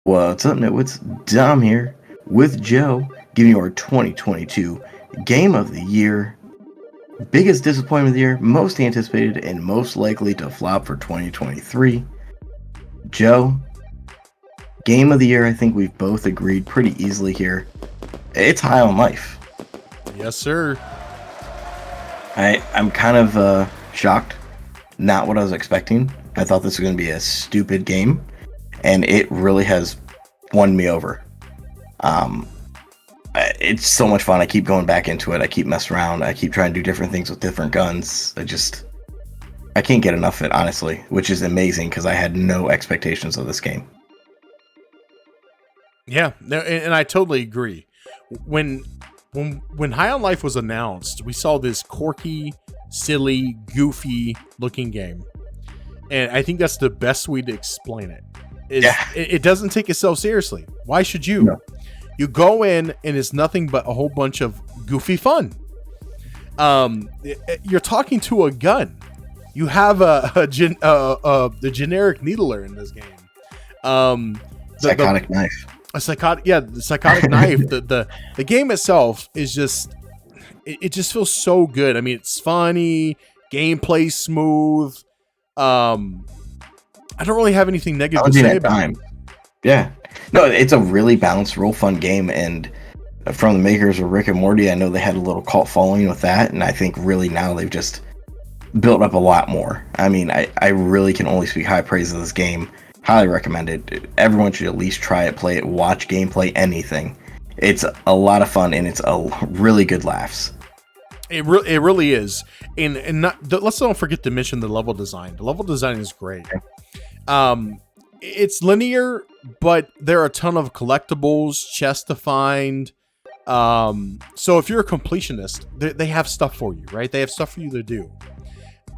What's up, Nitwits? Dom here with Joe, giving you our 2022 Game of the Year, biggest disappointment of the year, most anticipated, and most likely to flop for 2023. Joe, Game of the Year, I think we've both agreed pretty easily here. It's High on Life. Yes, sir. I'm kind of shocked. Not what I was expecting. I thought this was going to be a stupid game, and it really has won me over. It's so much fun. I keep going back into it. I keep messing around. I keep trying to do different things with different guns. I can't get enough of it, honestly, which is amazing because I had no expectations of this game. Yeah, and I totally agree. When High on Life was announced, we saw this quirky, silly, goofy looking game, and I think that's the best way to explain it. It doesn't take itself seriously. Why should you? No. You go in and it's nothing but a whole bunch of goofy fun. You're talking to a gun. You have the generic needler in this game. Psychotic knife. The psychotic knife. The game itself is just it just feels so good. I mean, it's funny, gameplay smooth. I don't really have anything negative to say about it. Yeah. No, it's a really balanced, real fun game, and from the makers of Rick and Morty, I know they had a little cult following with that, and I think really now they've just built up a lot more. I mean, I really can only speak high praise of this game. Highly recommend it. Everyone should at least try it, play it, watch gameplay, anything. It's a lot of fun, and it's a really good laughs. It really is, and let's don't forget to mention the level design. The level design is great. It's linear, but there are a ton of collectibles, chests to find. So if you're a completionist, they have stuff for you, right? They have stuff for you to do.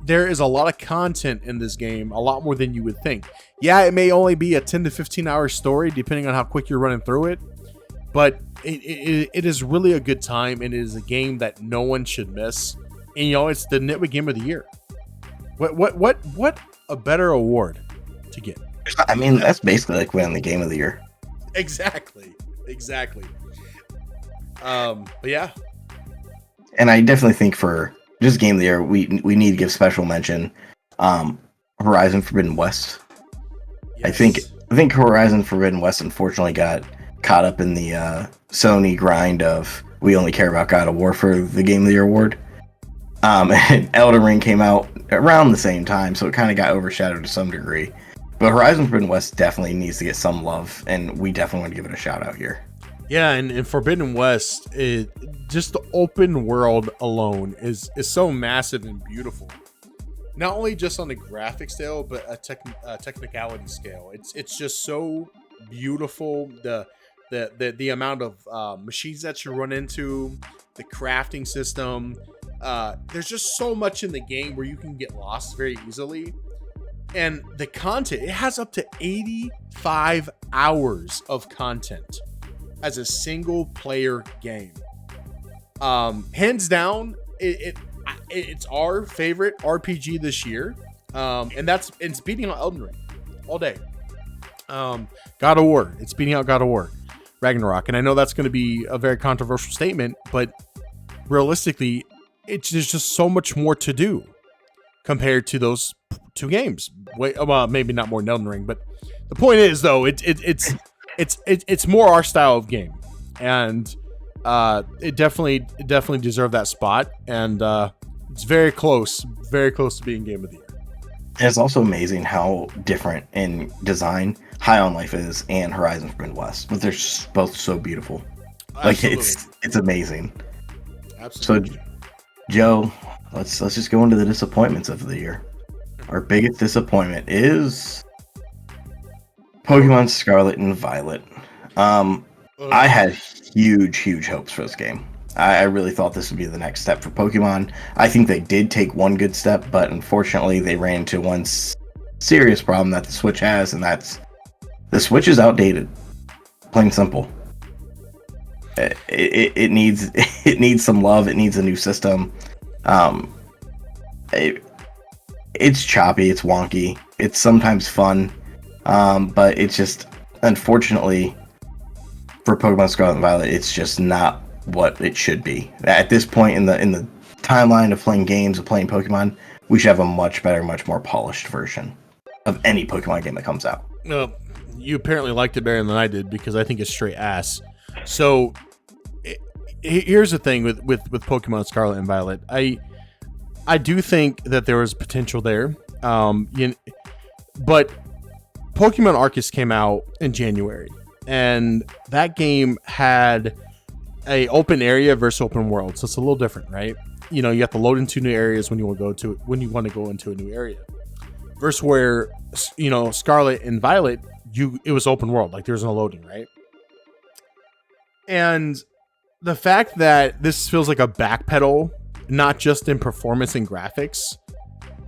There is a lot of content in this game, a lot more than you would think. Yeah, it may only be a 10 to 15 hour story, depending on how quick you're running through it. But it is really a good time, and it is a game that no one should miss. And it's the Nitwit Game of the Year. What a better award to get. I mean, that's basically like winning the Game of the Year. Exactly. But yeah. And I definitely think for just Game of the Year, we need to give special mention Horizon Forbidden West. Yes. I think Horizon Forbidden West unfortunately got caught up in the Sony grind of we only care about God of War for the Game of the Year award. And Elden Ring came out around the same time, so it kind of got overshadowed to some degree. But Horizon Forbidden West definitely needs to get some love, and we definitely want to give it a shout out here. Yeah, and Forbidden West, just the open world alone is so massive and beautiful. Not only just on the graphic scale, but a technicality scale. It's just so beautiful. The amount of machines that you run into, the crafting system. There's just so much in the game where you can get lost very easily. And the content, it has up to 85 hours of content as a single player game. Hands down, it's our favorite RPG this year. And it's beating out Elden Ring all day. God of War, it's beating out God of War, Ragnarok. And I know that's going to be a very controversial statement, but realistically, there's just so much more to do compared to those two games. Well, maybe not more than Elden Ring, but the point is, though, it's more our style of game, and it definitely deserved that spot, and it's very close to being Game of the Year. And it's also amazing how different in design High on Life is and Horizon Forbidden West, but they're both so beautiful. Absolutely. Like it's amazing. Absolutely. So, Joe, let's just go into the disappointments of the year. Our biggest disappointment is Pokemon Scarlet and Violet. I had huge hopes for this game. I really thought this would be the next step for Pokemon. I think they did take one good step, but unfortunately they ran into one serious problem that the Switch has, and that's the Switch is outdated. Plain and simple. It needs some love. It needs a new system. It's choppy. It's wonky. It's sometimes fun, but it's just unfortunately, for Pokemon Scarlet and Violet, it's just not what it should be. At this point in the timeline of playing games, of playing Pokemon, we should have a much better, much more polished version of any Pokemon game that comes out. You apparently liked it better than I did because I think it's straight ass. So here's the thing with Pokemon Scarlet and Violet. I do think that there was potential there. But Pokemon Arceus came out in January, and that game had a open area versus open world, so it's a little different, right? You know, you have to load into new areas when you want to go into a new area. Versus where, you know, Scarlet and Violet, it was open world, like there's no loading, right? And the fact that this feels like a backpedal, not just in performance and graphics,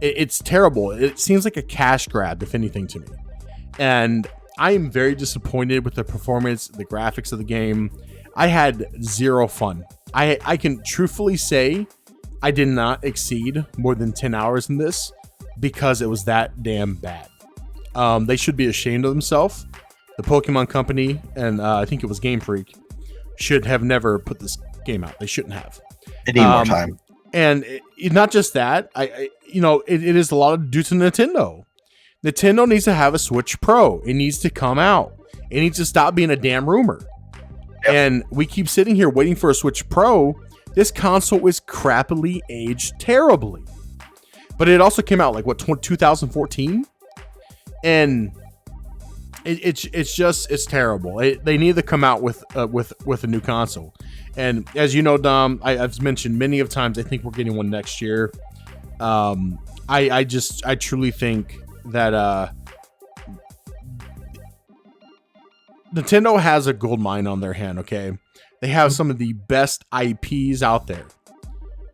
it's terrible. It seems like a cash grab, if anything, to me. And I am very disappointed with the performance, the graphics of the game. I had zero fun. I can truthfully say I did not exceed more than 10 hours in this because it was that damn bad. They should be ashamed of themselves. The Pokemon Company, and I think it was Game Freak, should have never put this game out. They shouldn't have. They need more time. And not just that, it is a lot of due to Nintendo. Nintendo needs to have a Switch Pro. It needs to come out. It needs to stop being a damn rumor. Yep. And we keep sitting here waiting for a Switch Pro. This console is crappily aged terribly. But it also came out like 2014, and it's terrible. They need to come out with a new console. And as you know, Dom, I've mentioned many of times, I think we're getting one next year. I truly think that Nintendo has a gold mine on their hand. Okay, they have some of the best IPs out there,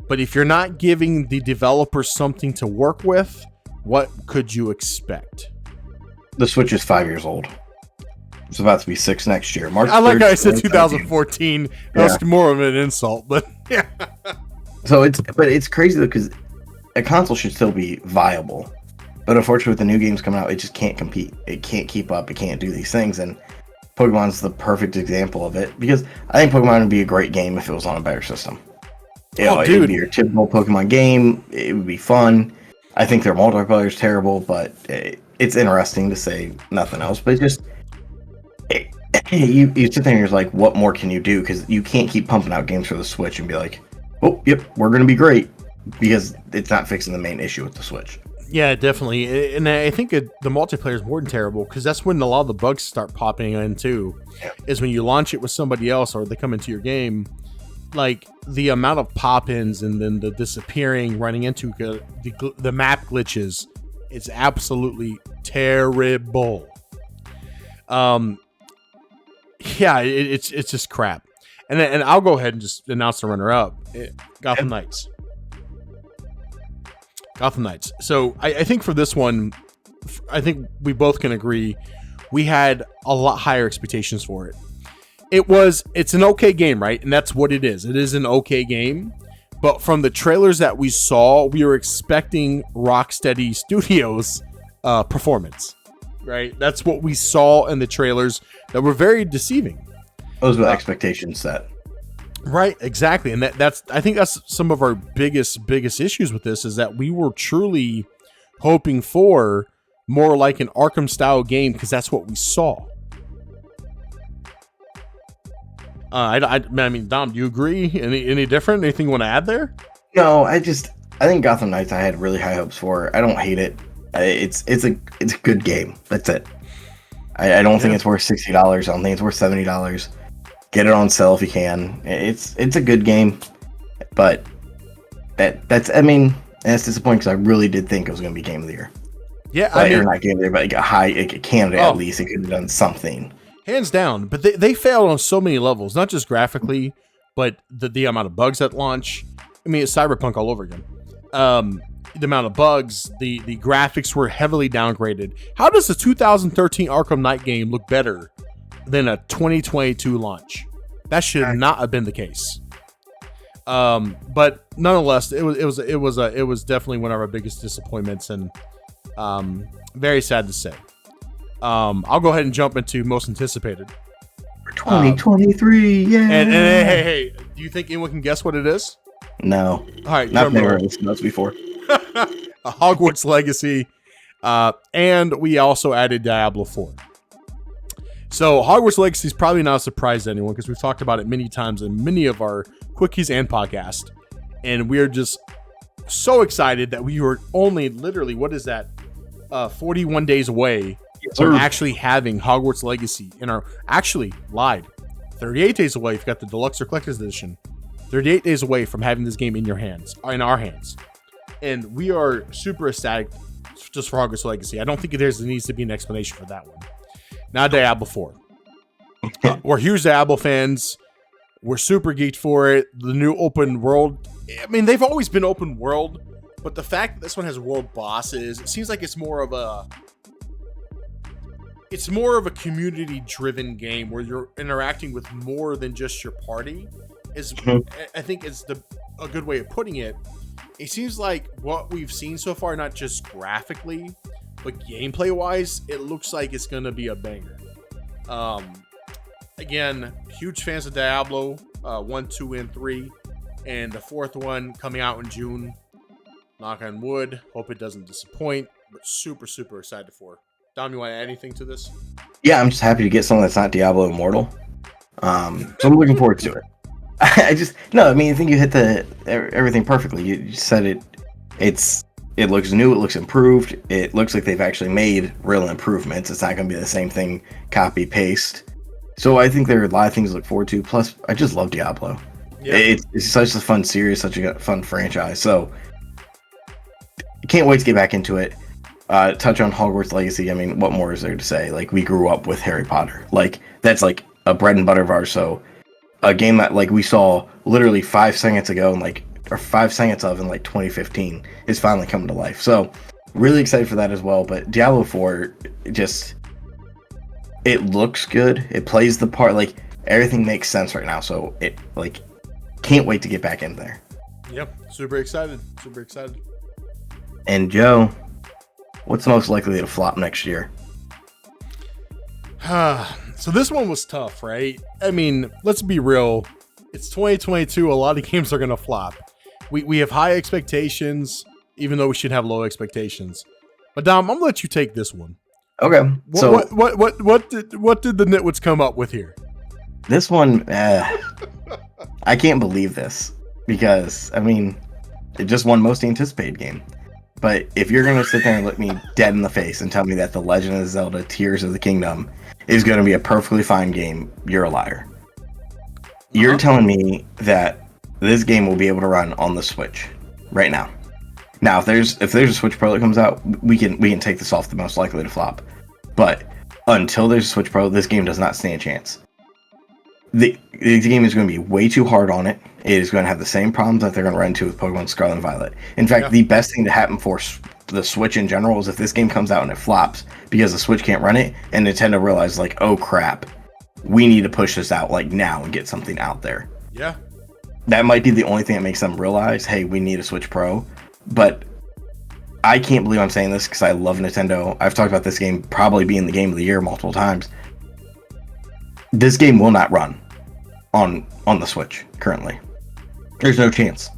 but if you're not giving the developers something to work with, what could you expect? The Switch is 5 years old. It's about to be 6 next year. March. I like how I said 2014. That's more of an insult, but yeah. So it's crazy though, because a console should still be viable, but unfortunately with the new games coming out, it just can't compete. It can't keep up. It can't do these things, and Pokemon's the perfect example of it, because I think Pokemon would be a great game if it was on a better system. It would be your typical Pokemon game. It would be fun. I think their multiplayer is terrible, but it's interesting to say nothing else. But it's just you sit there and you're like, what more can you do? Because you can't keep pumping out games for the Switch and be like, oh, yep, we're going to be great, because it's not fixing the main issue with the Switch. Yeah, definitely. And I think the multiplayer is more than terrible, because that's when a lot of the bugs start popping in too. Yeah. Is when you launch it with somebody else or they come into your game. Like the amount of pop-ins and then the disappearing, running into the map glitches, it's absolutely terrible. Yeah, it's just crap. And I'll go ahead and just announce the runner-up. Gotham Knights. Gotham Knights. So I think for this one, I think we both can agree we had a lot higher expectations for it. It's an okay game, right? And that's what it is. It is an okay game. But from the trailers that we saw, we were expecting Rocksteady Studios performance, right? That's what we saw in the trailers that were very deceiving. Those were the expectations set. Right, exactly. And I think that's some of our biggest issues with this, is that we were truly hoping for more like an Arkham style game, because that's what we saw. I mean, Dom, do you agree? Any different? Anything you want to add there? No, I think Gotham Knights I had really high hopes for. I don't hate it. It's a good game. That's it. I don't think it's worth $60. I don't think it's worth $70. Get it on sale if you can. It's a good game, but that's disappointing, because I really did think it was going to be Game of the Year. Yeah, or not Game of the Year, but a candidate at least. It could have done something. Hands down, but they failed on so many levels, not just graphically, but the amount of bugs at launch. I mean, it's Cyberpunk all over again. The amount of bugs, the graphics were heavily downgraded. How does the 2013 Arkham Knight game look better than a 2022 launch? That should not have been the case. But nonetheless, it was definitely one of our biggest disappointments, and very sad to say. I'll go ahead and jump into most anticipated. 2023, yeah. And hey, do you think anyone can guess what it is? No. All right, Not never listened to us before. A Hogwarts Legacy, and we also added Diablo 4. So Hogwarts Legacy is probably not a surprise to anyone because we've talked about it many times in many of our quickies and podcast, and we're just so excited that we were only literally 41 days away from actually having Hogwarts Legacy in our lied 38 days away if you got the deluxe or collector's edition. 38 days away from having this game in our hands. And we are super ecstatic just for Hogwarts Legacy. I don't think there needs to be an explanation for that one. Now Diablo 4. We're huge Diablo fans. We're super geeked for it. The new open world. I mean, they've always been open world, but the fact that this one has world bosses, it seems like it's more of a community-driven game where you're interacting with more than just your party. I think is a good way of putting it. It seems like what we've seen so far, not just graphically, but gameplay-wise, it looks like it's going to be a banger. Again, huge fans of Diablo 1, 2, and 3, and the fourth one coming out in June. Knock on wood. Hope it doesn't disappoint, but super, super excited for it. Dom, you want to add anything to this? Yeah, I'm just happy to get something that's not Diablo Immortal. So I'm looking forward to it. I think you hit everything perfectly. You said it. It looks new. It looks improved. It looks like they've actually made real improvements. It's not going to be the same thing, copy paste. So I think there are a lot of things to look forward to. Plus, I just love Diablo. Yeah. It's such a fun series, such a fun franchise. So can't wait to get back into it. Touch on Hogwarts Legacy. I mean, what more is there to say? Like, we grew up with Harry Potter. Like, that's like a bread and butter of ours. So a game that like we saw literally 5 seconds ago or 5 seconds of in like 2015 is finally coming to life. So really excited for that as well. But Diablo 4 it looks good. It plays the part, like everything makes sense right now. So it like can't wait to get back in there. Yep. Super excited. And Joe, what's most likely to flop next year? So this one was tough, right? I mean, let's be real. It's 2022. A lot of games are going to flop. We have high expectations, even though we should have low expectations. But Dom, I'm going to let you take this one. Okay. What did the Nitwits come up with here? This one, I can't believe this because, I mean, it just won most anticipated game. But if you're going to sit there and look me dead in the face and tell me that The Legend of Zelda Tears of the Kingdom is going to be a perfectly fine game, you're a liar. You're telling me that this game will be able to run on the Switch right now. Now, if there's a Switch Pro that comes out, we can take this off the most likely to flop. But until there's a Switch Pro, this game does not stand a chance. The game is going to be way too hard on it. It is going to have the same problems that they're going to run into with Pokemon Scarlet and Violet. In fact, the best thing to happen for the Switch in general is if this game comes out and it flops because the Switch can't run it, and Nintendo realizes, like, oh crap, we need to push this out like now and get something out there. Yeah. That might be the only thing that makes them realize, hey, we need a Switch Pro. But I can't believe I'm saying this because I love Nintendo. I've talked about this game probably being the game of the year multiple times. This game will not run on the Switch currently. There's no chance.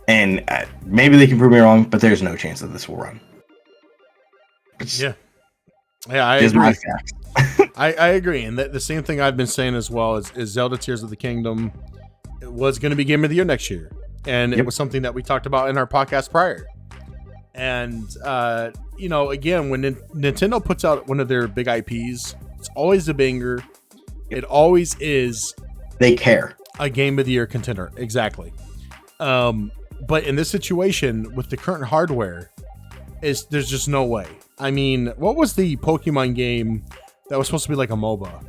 And maybe they can prove me wrong, but there's no chance that this will run. Yeah, I agree. My facts. I agree. And the same thing I've been saying as well is Zelda Tears of the Kingdom. It was going to be Game of the Year next year. And it was something that we talked about in our podcast prior. And, again, when Nintendo puts out one of their big IPs, it's always a banger. It always is. They care. A Game of the Year contender. Exactly. But in this situation, with the current hardware, there's just no way. I mean, what was the Pokemon game that was supposed to be like a MOBA?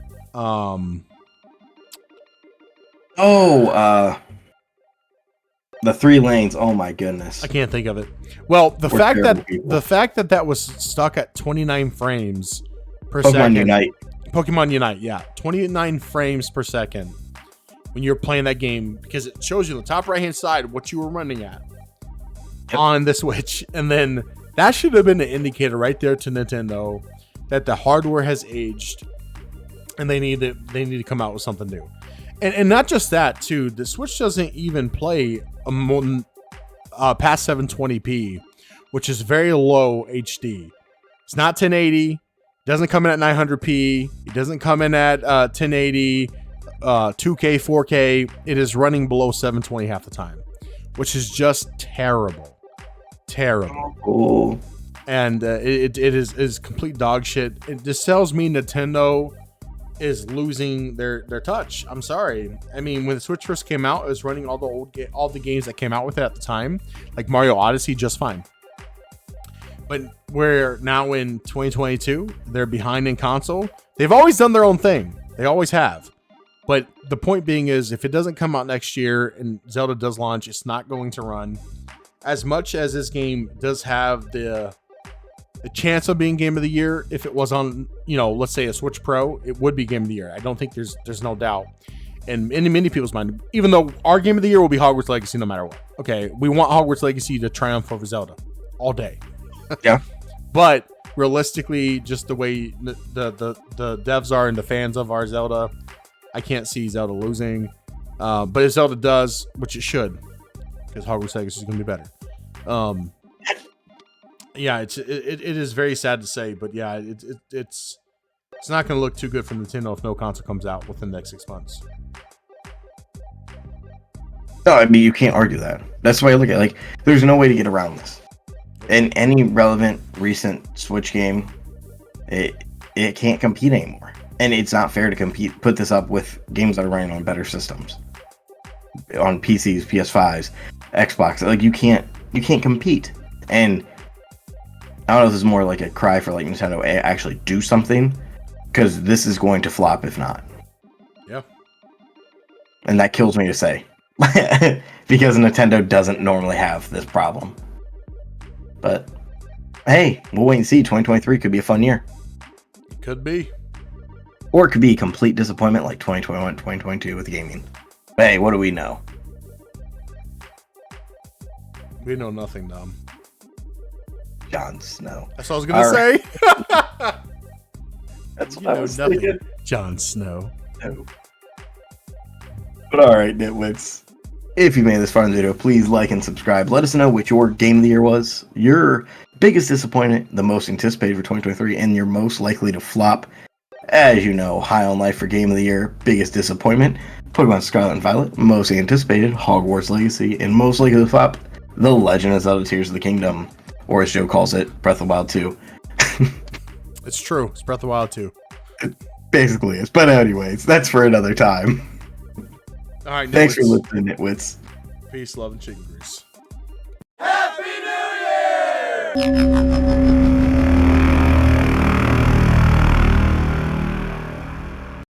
The 3 lanes. Oh my goodness. I can't think of it. Well, the fact that was stuck at 29 frames per second. Pokemon Unite, yeah. 29 frames per second when you're playing that game, because it shows you the top right-hand side what you were running at on the Switch. And then that should have been an indicator right there to Nintendo. that the hardware has aged, and they need to come out with something new. And not just that too. The Switch doesn't even play past 720p, which is very low HD. It's not 1080. Doesn't come in at 900p. It doesn't come in at 1080, 2K, 4K. It is running below 720 half the time, which is just terrible. Cool. And it is complete dog shit. It just tells me Nintendo is losing their touch. I'm sorry. I mean, when the Switch first came out, it was running all the games that came out with it at the time, like Mario Odyssey, just fine. But we're now in 2022. They're behind in console. They've always done their own thing. They always have. But the point being is, if it doesn't come out next year and Zelda does launch, it's not going to run. As much as this game does have the chance of being Game of the Year, if it was on, let's say a Switch Pro, it would be Game of the Year. I don't think there's no doubt. And in many people's mind, even though our Game of the Year will be Hogwarts Legacy no matter what. Okay, we want Hogwarts Legacy to triumph over Zelda all day. Yeah. But realistically, just the way the devs are and the fans of our Zelda, I can't see Zelda losing. But if Zelda does, which it should, because Hogwarts Legacy is going to be better. Yeah, it is very sad to say, but yeah, it's not going to look too good for Nintendo if no console comes out within the next 6 months. No, I mean, you can't argue that. That's why I look at it. Like, there's no way to get around this. In any relevant recent Switch game, it can't compete anymore, and it's not fair to put this up with games that are running on better systems, on PCs, PS5s, Xbox. Like, you can't compete. And I don't know if this is more like a cry for like Nintendo to actually do something, because this is going to flop if not. Yeah. And that kills me to say, because Nintendo doesn't normally have this problem. But hey, we'll wait and see. 2023 could be a fun year. It could be. Or it could be a complete disappointment like 2021, 2022 with gaming. But hey, what do we know? We know nothing, Dom. Jon Snow. That's what I was going to say. That's what you I know was nothing, thinking. Jon Snow. No. But alright, Nitwits. If you made this far in the video, please like and subscribe. Let us know what your game of the year was, your biggest disappointment, the most anticipated for 2023, and your most likely to flop. As you know, high on life for game of the year, biggest disappointment, Pokemon Scarlet and Violet, most anticipated, Hogwarts Legacy, and most likely to flop, The Legend of Zelda Tears of the Kingdom, or as Joe calls it, Breath of the Wild 2. It's true. It's Breath of the Wild 2. It basically is. But anyways, that's for another time. All right, Thanks for listening, Nitwits. Peace, love, and chicken grease. Happy New Year!